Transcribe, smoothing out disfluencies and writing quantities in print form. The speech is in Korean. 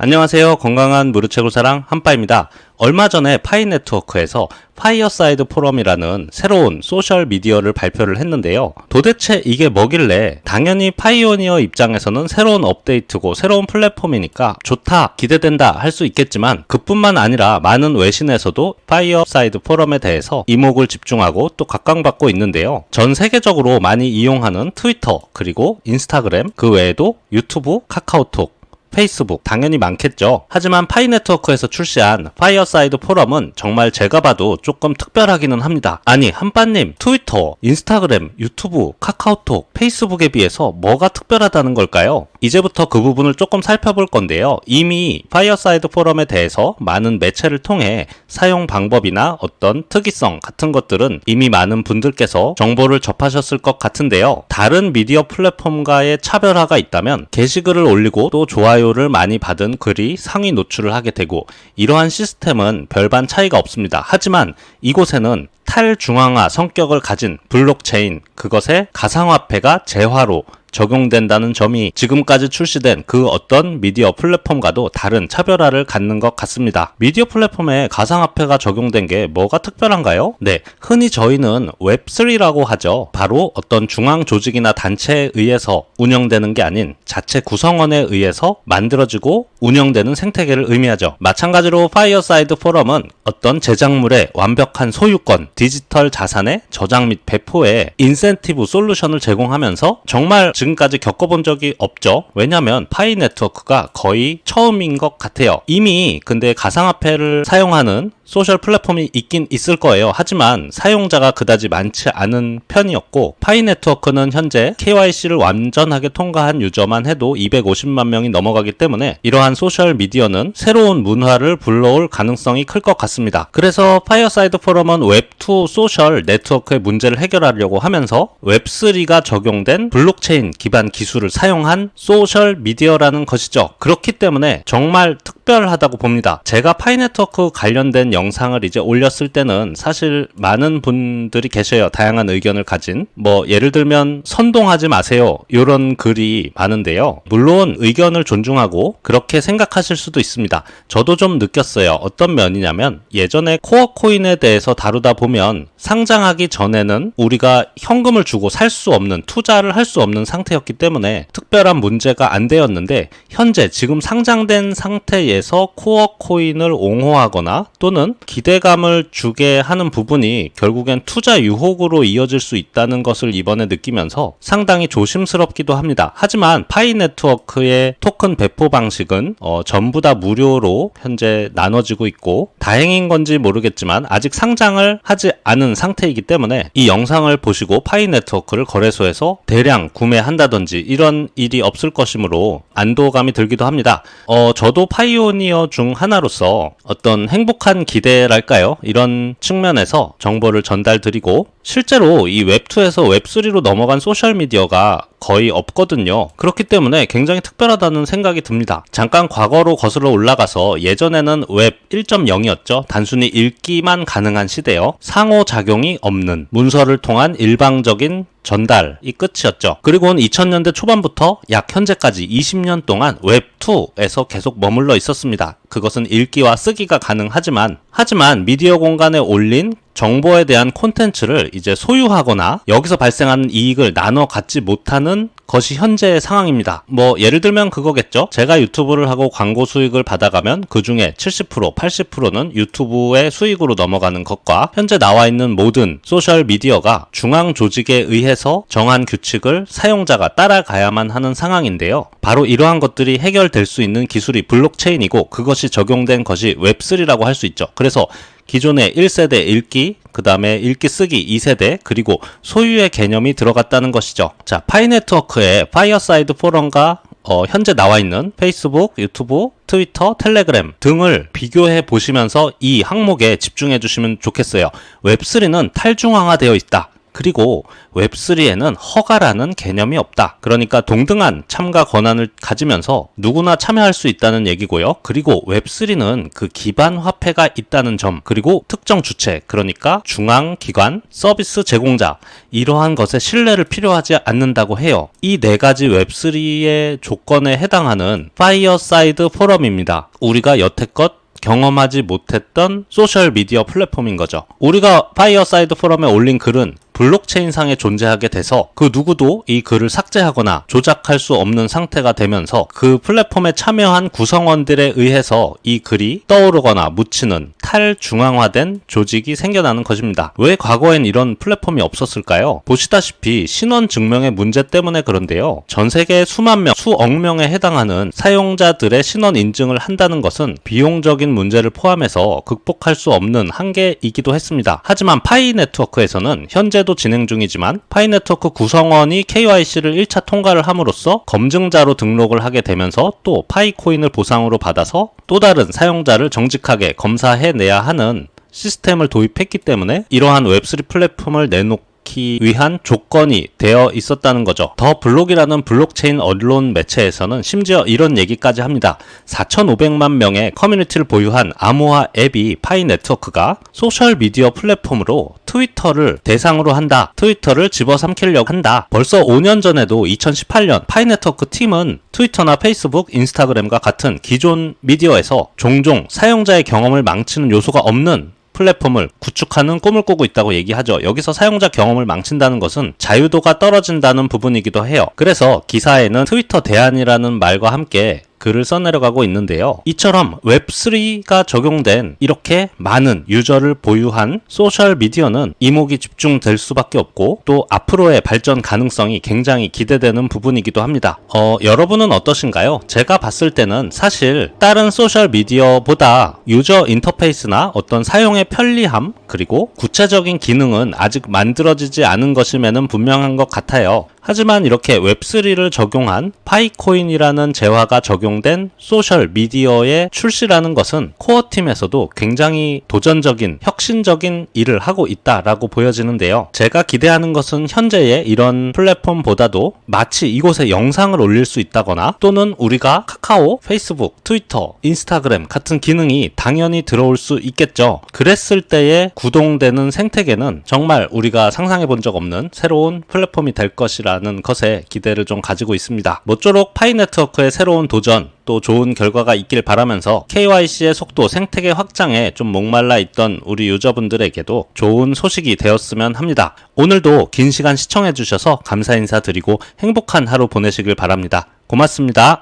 안녕하세요. 건강한 무료채굴사랑 한빠입니다. 얼마 전에 파이네트워크에서 파이어사이드 포럼이라는 새로운 소셜미디어를 발표를 했는데요. 도대체 이게 뭐길래, 당연히 파이오니어 입장에서는 새로운 업데이트고 새로운 플랫폼이니까 좋다, 기대된다 할 수 있겠지만, 그뿐만 아니라 많은 외신에서도 파이어사이드 포럼에 대해서 이목을 집중하고 또 각광받고 있는데요. 전 세계적으로 많이 이용하는 트위터, 그리고 인스타그램, 그 외에도 유튜브, 카카오톡, 페이스북 당연히 많겠죠. 하지만 파이네트워크에서 출시한 파이어사이드 포럼은 정말 제가 봐도 조금 특별하기는 합니다. 아니, 한빠님, 트위터, 인스타그램, 유튜브, 카카오톡, 페이스북에 비해서 뭐가 특별하다는 걸까요? 이제부터 그 부분을 조금 살펴볼 건데요. 이미 파이어사이드 포럼에 대해서 많은 매체를 통해 사용 방법이나 어떤 특이성 같은 것들은 이미 많은 분들께서 정보를 접하셨을 것 같은데요. 다른 미디어 플랫폼과의 차별화가 있다면 게시글을 올리고 또 좋아요를 많이 받은 글이 상위 노출을 하게 되고, 이러한 시스템은 별반 차이가 없습니다. 하지만 이곳에는 탈중앙화 성격을 가진 블록체인, 그것의 가상화폐가 재화로 적용된다는 점이 지금까지 출시된 그 어떤 미디어 플랫폼과도 다른 차별화를 갖는 것 같습니다. 미디어 플랫폼에 가상화폐가 적용된 게 뭐가 특별한가요? 네, 흔히 저희는 웹3라고 하죠. 바로 어떤 중앙 조직이나 단체에 의해서 운영되는 게 아닌 자체 구성원에 의해서 만들어지고 운영되는 생태계를 의미하죠. 마찬가지로 파이어사이드 포럼은 어떤 제작물의 완벽한 소유권, 디지털 자산의 저장 및 배포에 인센티브 솔루션을 제공하면서 정말 지금까지 겪어본 적이 없죠. 왜냐면 파이네트워크가 거의 처음인 것 같아요. 이미 근데 가상화폐를 사용하는 소셜 플랫폼이 있긴 있을 거예요. 하지만 사용자가 그다지 많지 않은 편이었고, 파이네트워크는 현재 KYC를 완전하게 통과한 유저만 해도 250만 명이 넘어가기 때문에 이러한 소셜 미디어는 새로운 문화를 불러올 가능성이 클 것 같습니다. 그래서 파이어사이드 포럼은 웹2 소셜 네트워크의 문제를 해결하려고 하면서 웹3가 적용된 블록체인 기반 기술을 사용한 소셜 미디어라는 것이죠. 그렇기 때문에 정말 특별하다고 봅니다. 제가 파이네트워크 관련된 영상을 이제 올렸을 때는 사실 많은 분들이 계셔요. 다양한 의견을 가진. 예를 들면 선동하지 마세요, 이런 글이 많은데요. 물론 의견을 존중하고 그렇게 생각하실 수도 있습니다. 저도 좀 느꼈어요. 어떤 면이냐면, 예전에 코어 코인에 대해서 다루다 보면 상장하기 전에는 우리가 현금을 주고 살 수 없는, 투자를 할 수 없는 상태였기 때문에 특별한 문제가 안 되었는데, 현재 지금 상장된 상태에서 코어 코인을 옹호하거나 또는 기대감을 주게 하는 부분이 결국엔 투자 유혹으로 이어질 수 있다는 것을 이번에 느끼면서 상당히 조심스럽기도 합니다. 하지만 파이네트워크의 토큰 배포 방식은 전부 다 무료로 현재 나눠지고 있고, 다행인 건지 모르겠지만 아직 상장을 하지 않은 상태이기 때문에 이 영상을 보시고 파이네트워크를 거래소에서 대량 구매한다든지 이런 일이 없을 것이므로 안도감이 들기도 합니다. 저도 파이오니어 중 하나로서 어떤 행복한 기대랄까요? 이런 측면에서 정보를 전달드리고, 실제로 이 웹2에서 웹3로 넘어간 소셜미디어가 거의 없거든요. 그렇기 때문에 굉장히 특별하다는 생각이 듭니다. 잠깐 과거로 거슬러 올라가서, 예전에는 웹 1.0이었죠. 단순히 읽기만 가능한 시대요. 상호작용이 없는 문서를 통한 일방적인 전달이 끝이었죠. 그리고는 2000년대 초반부터 약 현재까지 20년 동안 웹2에서 계속 머물러 있었습니다. 그것은 읽기와 쓰기가 가능하지만 미디어 공간에 올린 정보에 대한 콘텐츠를 이제 소유하거나 여기서 발생하는 이익을 나눠 갖지 못하는 것이 현재의 상황입니다. 예를 들면 그거겠죠. 제가 유튜브를 하고 광고 수익을 받아가면 그 중에 70%, 80%는 유튜브의 수익으로 넘어가는 것과, 현재 나와 있는 모든 소셜 미디어가 중앙 조직에 의해서 정한 규칙을 사용자가 따라가야만 하는 상황인데요. 바로 이러한 것들이 해결될 수 있는 기술이 블록체인이고, 그것이 적용된 것이 웹3라고 할 수 있죠. 그래서 기존의 1세대 읽기, 그 다음에 읽기 쓰기 2세대, 그리고 소유의 개념이 들어갔다는 것이죠. 자, 파이네트워크의 파이어사이드 포럼과 현재 나와 있는 페이스북, 유튜브, 트위터, 텔레그램 등을 비교해 보시면서 이 항목에 집중해 주시면 좋겠어요. 웹3는 탈중앙화되어 있다. 그리고 웹3에는 허가라는 개념이 없다. 그러니까 동등한 참가 권한을 가지면서 누구나 참여할 수 있다는 얘기고요. 그리고 웹3는 그 기반 화폐가 있다는 점, 그리고 특정 주체, 그러니까 중앙기관, 서비스 제공자, 이러한 것에 신뢰를 필요하지 않는다고 해요. 이 네 가지 웹3의 조건에 해당하는 파이어사이드 포럼입니다. 우리가 여태껏 경험하지 못했던 소셜미디어 플랫폼인 거죠. 우리가 파이어사이드 포럼에 올린 글은 블록체인상에 존재하게 돼서 그 누구도 이 글을 삭제하거나 조작할 수 없는 상태가 되면서 그 플랫폼에 참여한 구성원들에 의해서 이 글이 떠오르거나 묻히는 탈중앙화된 조직이 생겨나는 것입니다. 왜 과거엔 이런 플랫폼이 없었을까요? 보시다시피 신원 증명의 문제 때문에 그런데요. 전 세계 수만 명, 수억 명에 해당하는 사용자들의 신원 인증을 한다는 것은 비용적인 문제를 포함해서 극복할 수 없는 한계이기도 했습니다. 하지만 파이 네트워크에서는 현재도 진행 중이지만 파이 네트워크 구성원이 KYC를 1차 통과를 함으로써 검증자로 등록을 하게 되면서 또 파이 코인을 보상으로 받아서 또 다른 사용자를 정직하게 검사해내야 하는 시스템을 도입했기 때문에 이러한 웹3 플랫폼을 내놓기 위한 조건이 되어 있었다는 거죠. 더 블록이라는 블록체인 언론 매체에서는 심지어 이런 얘기까지 합니다. 4,500만 명의 커뮤니티를 보유한 암호화 앱이 파이 네트워크가 소셜미디어 플랫폼으로 트위터를 대상으로 한다. 트위터를 집어삼키려고 한다. 벌써 5년 전에도 2018년 파이 네트워크 팀은 트위터나 페이스북, 인스타그램과 같은 기존 미디어에서 종종 사용자의 경험을 망치는 요소가 없는 플랫폼을 구축하는 꿈을 꾸고 있다고 얘기하죠. 여기서 사용자 경험을 망친다는 것은 자유도가 떨어진다는 부분이기도 해요. 그래서 기사에는 트위터 대안이라는 말과 함께 글을 써내려가고 있는데요. 이처럼 웹3가 적용된 이렇게 많은 유저를 보유한 소셜미디어는 이목이 집중될 수밖에 없고 또 앞으로의 발전 가능성이 굉장히 기대되는 부분이기도 합니다. 여러분은 어떠신가요? 제가 봤을 때는 사실 다른 소셜미디어보다 유저 인터페이스나 어떤 사용의 편리함 그리고 구체적인 기능은 아직 만들어지지 않은 것임에는 분명한 것 같아요. 하지만 이렇게 웹3를 적용한 파이코인이라는 재화가 적용된 소셜미디어의 출시라는 것은 코어팀에서도 굉장히 도전적인, 혁신적인 일을 하고 있다라고 보여지는데요. 제가 기대하는 것은 현재의 이런 플랫폼보다도 마치 이곳에 영상을 올릴 수 있다거나 또는 우리가 카카오, 페이스북, 트위터, 인스타그램 같은 기능이 당연히 들어올 수 있겠죠. 그랬을 때의 구동되는 생태계는 정말 우리가 상상해 본 적 없는 새로운 플랫폼이 될 것이라는 것에 기대를 좀 가지고 있습니다. 모쪼록 파이 네트워크의 새로운 도전 또 좋은 결과가 있길 바라면서 KYC의 속도, 생태계 확장에 좀 목말라 있던 우리 유저분들에게도 좋은 소식이 되었으면 합니다. 오늘도 긴 시간 시청해 주셔서 감사 인사드리고 행복한 하루 보내시길 바랍니다. 고맙습니다.